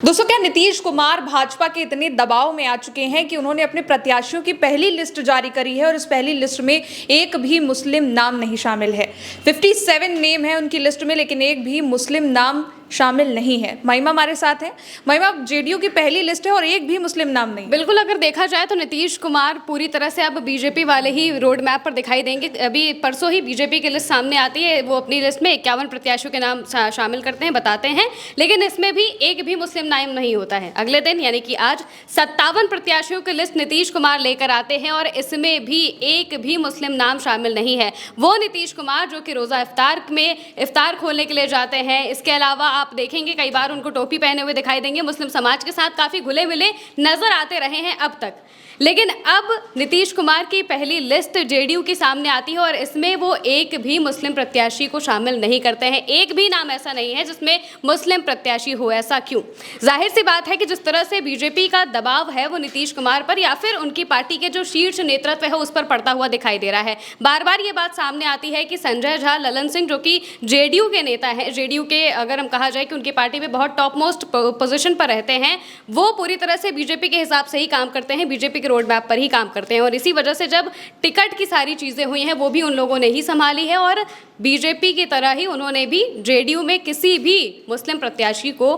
दोस्तों, क्या नीतीश कुमार भाजपा के इतने दबाव में आ चुके हैं कि उन्होंने अपने प्रत्याशियों की पहली लिस्ट जारी करी है और इस पहली लिस्ट में एक भी मुस्लिम नाम नहीं शामिल है। 57 नेम है उनकी लिस्ट में, लेकिन एक भी मुस्लिम नाम शामिल नहीं है। महिमा हमारे साथ है। महिमा, जेडीयू की पहली लिस्ट है और एक भी मुस्लिम नाम नहीं। बिल्कुल, अगर देखा जाए तो नीतीश कुमार पूरी तरह से अब बीजेपी वाले ही रोड मैप पर दिखाई देंगे। अभी परसों ही बीजेपी की लिस्ट सामने आती है, वो अपनी लिस्ट में 51 प्रत्याशियों के नाम शामिल करते हैं, बताते हैं, लेकिन इसमें भी एक भी मुस्लिम नाम नहीं होता है। अगले दिन यानी कि आज 57 प्रत्याशियों की लिस्ट नीतीश कुमार लेकर आते हैं और इसमें भी एक भी मुस्लिम नाम शामिल नहीं है। वो नीतीश कुमार जो कि रोज़ा इफ्तार खोलने के लिए जाते हैं। इसके अलावा आप देखेंगे कई बार उनको टोपी पहने हुए दिखाई देंगे, मुस्लिम समाज के साथ काफ़ी घुले मिले नजर आते रहे हैं अब तक। लेकिन अब नीतीश कुमार की पहली लिस्ट जेडीयू की सामने आती है और इसमें वो एक भी मुस्लिम प्रत्याशी को शामिल नहीं करते हैं। एक भी नाम ऐसा नहीं है जिसमें मुस्लिम प्रत्याशी हो। ऐसा क्यों? जाहिर सी बात है कि जिस तरह से बीजेपी का दबाव है वो नीतीश कुमार पर या फिर उनकी पार्टी के जो शीर्ष नेतृत्व है उस पर पड़ता हुआ दिखाई दे रहा है। बार बार ये बात सामने आती है कि संजय झा, ललन सिंह, जो कि जेडीयू के नेता हैं, जेडीयू के अगर हम कहा जाए कि उनकी पार्टी में बहुत टॉप मोस्ट पोजीशन पर रहते हैं, वो पूरी तरह से बीजेपी के हिसाब से ही काम करते हैं, बीजेपी रोड मैप पर ही काम करते हैं। और इसी वजह से जब टिकट की सारी चीज़ें हुई हैं वो भी उन लोगों ने ही संभाली है और बीजेपी की तरह ही उन्होंने भी जेडीयू में किसी भी मुस्लिम प्रत्याशी को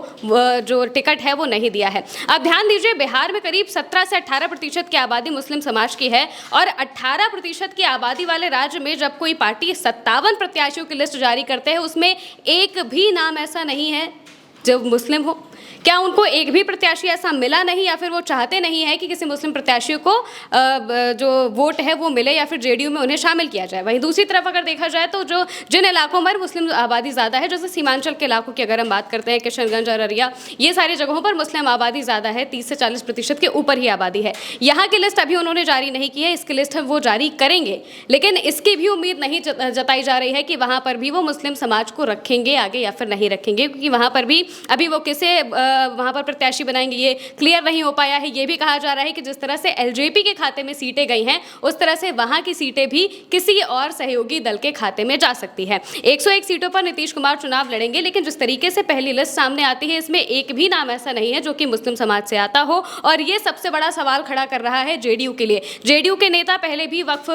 जो टिकट है वो नहीं दिया है। अब ध्यान दीजिए, बिहार में करीब 17 से 18% की आबादी मुस्लिम समाज की है और 18% की आबादी वाले राज्य में जब कोई पार्टी 57 प्रत्याशियों की लिस्ट जारी करते हैं उसमें एक भी नाम ऐसा नहीं है जो मुस्लिम हो। क्या उनको एक भी प्रत्याशी ऐसा मिला नहीं या फिर वो चाहते नहीं है कि किसी मुस्लिम प्रत्याशी को जो वोट है वो मिले या फिर जेडीयू में उन्हें शामिल किया जाए? वहीं दूसरी तरफ अगर देखा जाए तो जो जिन इलाकों में मुस्लिम आबादी ज़्यादा है, जैसे सीमांचल के इलाकों की अगर हम बात करते हैं, किशनगंज, अररिया, ये सारी जगहों पर मुस्लिम आबादी ज़्यादा है, 30 से 40% के ऊपर ही आबादी है। यहाँ की लिस्ट अभी उन्होंने जारी नहीं की है, इसकी लिस्ट वो जारी करेंगे, लेकिन इसकी भी उम्मीद नहीं जताई जा रही है कि वहाँ पर भी वो मुस्लिम समाज को रखेंगे आगे या फिर नहीं रखेंगे, क्योंकि वहाँ पर भी अभी वो किसे वहाँ पर प्रत्याशी बनाएंगे ये क्लियर नहीं हो पाया है। ये भी कहा जा रहा है कि जिस तरह से एलजेपी के खाते में सीटें गई हैं उस तरह से वहाँ की सीटें भी किसी और सहयोगी दल के खाते में जा सकती है। 101 सीटों पर नीतीश कुमार चुनाव लड़ेंगे, लेकिन जिस तरीके से पहली लिस्ट सामने आती है इसमें एक भी नाम ऐसा नहीं है जो कि मुस्लिम समाज से आता हो और ये सबसे बड़ा सवाल खड़ा कर रहा है जेडीयू के लिए। जेडीयू के नेता पहले भी वक्फ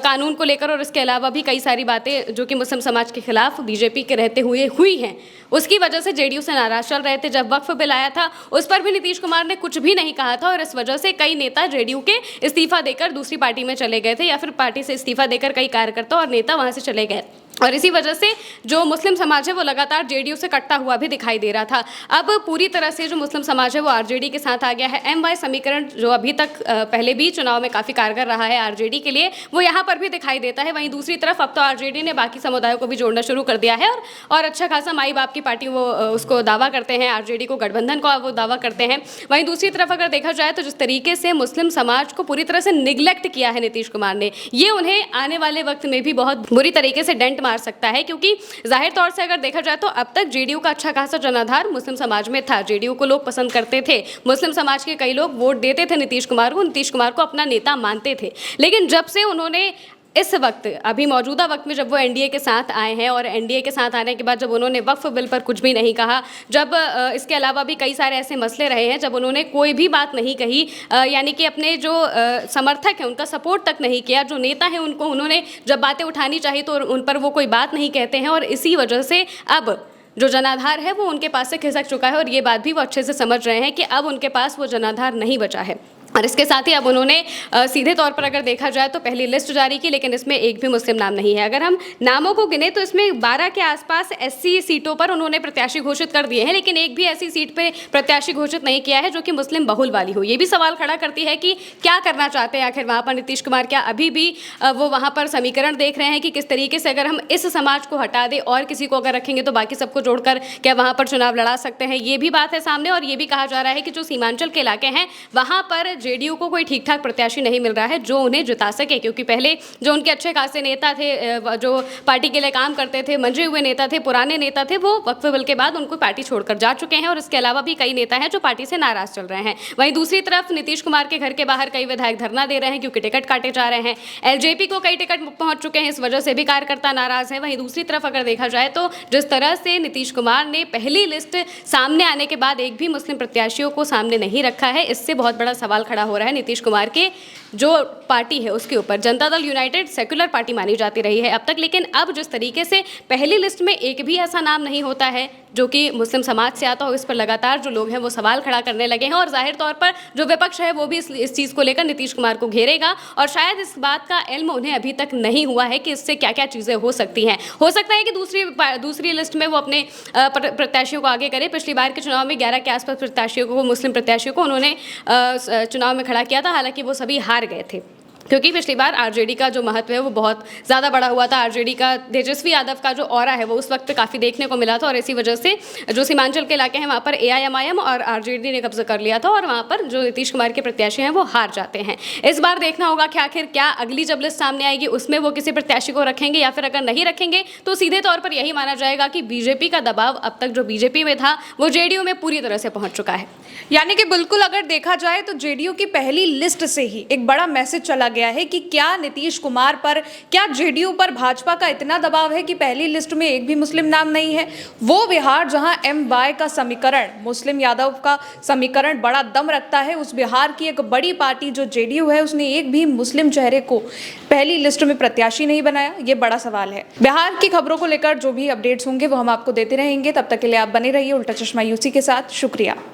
कानून को लेकर और इसके अलावा भी कई सारी बातें जो कि मुस्लिम समाज के खिलाफ बीजेपी के रहते हुए हुई हैं, उसकी वजह से जेडीयू से नाराज चल रहे थे। जब वक्फ बिल आया था उस पर भी नीतीश कुमार ने कुछ भी नहीं कहा था और इस वजह से कई नेता जेडीयू के इस्तीफा देकर दूसरी पार्टी में चले गए थे या फिर पार्टी से इस्तीफा देकर कई कार्यकर्ता और नेता वहां से चले गए और इसी वजह से जो मुस्लिम समाज है वो लगातार जेडीयू से कटता हुआ भी दिखाई दे रहा था। अब पूरी तरह से जो मुस्लिम समाज है वो आरजेडी के साथ आ गया है। एमवाई समीकरण जो अभी तक पहले भी चुनाव में काफ़ी कारगर रहा है आरजेडी के लिए, वो यहाँ पर भी दिखाई देता है। वहीं दूसरी तरफ अब तो आरजेडी ने बाकी समुदायों को भी जोड़ना शुरू कर दिया है और अच्छा खासा माई बाप की पार्टी वो उसको दावा करते हैं, आरजेडी को, गठबंधन को वो दावा करते हैं। वहीं दूसरी तरफ अगर देखा जाए तो जिस तरीके से मुस्लिम समाज को पूरी तरह से निगलेक्ट किया है नीतीश कुमार ने, ये उन्हें आने वाले वक्त में भी बहुत बुरी तरीके से डेंट मार सकता है, क्योंकि जाहिर तौर से अगर देखा जाए तो अब तक जेडीयू का अच्छा खासा जनाधार मुस्लिम समाज में था। जेडीयू को लोग पसंद करते थे, मुस्लिम समाज के कई लोग वोट देते थे नीतीश कुमार को अपना नेता मानते थे। लेकिन जब से उन्होंने इस वक्त अभी मौजूदा वक्त में जब वो एनडीए के साथ आए हैं और एनडीए के साथ आने के बाद जब उन्होंने वक्फ बिल पर कुछ भी नहीं कहा, जब इसके अलावा भी कई सारे ऐसे मसले रहे हैं जब उन्होंने कोई भी बात नहीं कही, यानी कि अपने जो समर्थक हैं उनका सपोर्ट तक नहीं किया, जो नेता हैं उनको उन्होंने जब बातें उठानी चाहिए तो उन पर वो कोई बात नहीं कहते हैं और इसी वजह से अब जो जनाधार है वो उनके पास से खिसक चुका है और ये बात भी वो अच्छे से समझ रहे हैं कि अब उनके पास वो जनाधार नहीं बचा है। और इसके साथ ही अब उन्होंने सीधे तौर पर अगर देखा जाए तो पहली लिस्ट जारी की, लेकिन इसमें एक भी मुस्लिम नाम नहीं है। अगर हम नामों को गिने तो इसमें 12 के आसपास एससी सीटों पर उन्होंने प्रत्याशी घोषित कर दिए हैं, लेकिन एक भी ऐसी सीट पे प्रत्याशी घोषित नहीं किया है जो कि मुस्लिम बहुल वाली हो। ये भी सवाल खड़ा करती है कि क्या करना चाहते हैं आखिर वहाँ पर नीतीश कुमार। क्या अभी भी वो वहाँ पर समीकरण देख रहे हैं कि किस तरीके से अगर हम इस समाज को हटा दें और किसी को अगर रखेंगे तो बाकी सबको जोड़कर क्या वहाँ पर चुनाव लड़ा सकते हैं? ये भी बात है सामने और ये भी कहा जा रहा है कि जो सीमांचल के इलाके हैं वहाँ पर जेडीयू को कोई ठीक ठाक प्रत्याशी नहीं मिल रहा है जो उन्हें जिता सके, क्योंकि पहले जो उनके अच्छे खासे नेता थे, जो पार्टी के लिए काम करते थे, मंजे हुए नेता थे, पुराने नेता थे, वो वक्फ बिल के बाद उनको पार्टी छोड़कर जा चुके हैं और इसके अलावा भी कई नेता हैं जो पार्टी से नाराज चल रहे हैं। वहीं दूसरी तरफ नीतीश कुमार के घर के बाहर कई विधायक धरना दे रहे हैं क्योंकि टिकट काटे जा रहे हैं। एलजेपी को कई टिकट पहुंच चुके हैं, इस वजह से भी कार्यकर्ता नाराज हैं। वहीं दूसरी तरफ अगर देखा जाए तो जिस तरह से नीतीश कुमार ने पहली लिस्ट सामने आने के बाद एक भी मुस्लिम प्रत्याशियों को सामने नहीं रखा है, इससे बहुत बड़ा सवाल खड़ा हो रहा है नीतीश कुमार के जो पार्टी है उसके ऊपर। Janata Dal United secular party मानी जाती रही है अब तक, लेकिन अब जिस तरीके से पहली लिस्ट में एक भी ऐसा नाम नहीं होता है जो कि मुस्लिम समाज से आता हो, इस पर लगातार जो लोग हैं वो सवाल खड़ा करने लगे हैं और जाहिर तौर पर जो विपक्ष है वो भी इस चीज़ को लेकर नीतीश कुमार को घेरेगा और शायद इस बात का इल्म उन्हें अभी तक नहीं हुआ है कि इससे क्या क्या चीज़ें हो सकती हैं। हो सकता है कि दूसरी लिस्ट में वो अपने प्रत्याशियों को आगे करे। पिछली बार के चुनाव में 11 के आसपास प्रत्याशियों को, मुस्लिम प्रत्याशियों को उन्होंने चुनाव में खड़ा किया था, हालांकि वो सभी हार गए थे क्योंकि पिछली बार आरजेडी का जो महत्व है वो बहुत ज़्यादा बड़ा हुआ था। आरजेडी का, तेजस्वी यादव का जो ऑरा है वो उस वक्त काफ़ी देखने को मिला था और इसी वजह से जो सीमांचल के इलाके हैं वहाँ पर एआईएमआईएम और आरजेडी ने कब्जा कर लिया था और वहाँ पर जो नीतीश कुमार के प्रत्याशी हैं वो हार जाते हैं। इस बार देखना होगा कि आखिर क्या अगली जब लिस्ट सामने आएगी उसमें वो किसी प्रत्याशी को रखेंगे या फिर अगर नहीं रखेंगे तो सीधे तौर पर यही माना जाएगा कि बीजेपी का दबाव अब तक जो बीजेपी में था वो जेडीयू में पूरी तरह से पहुँच चुका है। यानी कि बिल्कुल अगर देखा जाए तो जेडीयू की पहली लिस्ट से ही एक बड़ा मैसेज चला गया है कि क्या नीतीश कुमार पर, क्या जेडीयू पर भाजपा का इतना दबाव है कि पहली लिस्ट में एक भी मुस्लिम नाम नहीं है। वो बिहार जहां एम.वाई का समीकरण, मुस्लिम यादव का समीकरण बड़ा दम रखता है, उस बिहार की एक बड़ी पार्टी जो जेडीयू है उसने एक भी मुस्लिम चेहरे को पहली लिस्ट में प्रत्याशी नहीं बनाया। ये बड़ा सवाल है। बिहार की खबरों को लेकर जो भी अपडेट्स होंगे वो हम आपको देते रहेंगे। तब तक के लिए आप बने रहिए उल्टा चश्मा यूसी के साथ। शुक्रिया।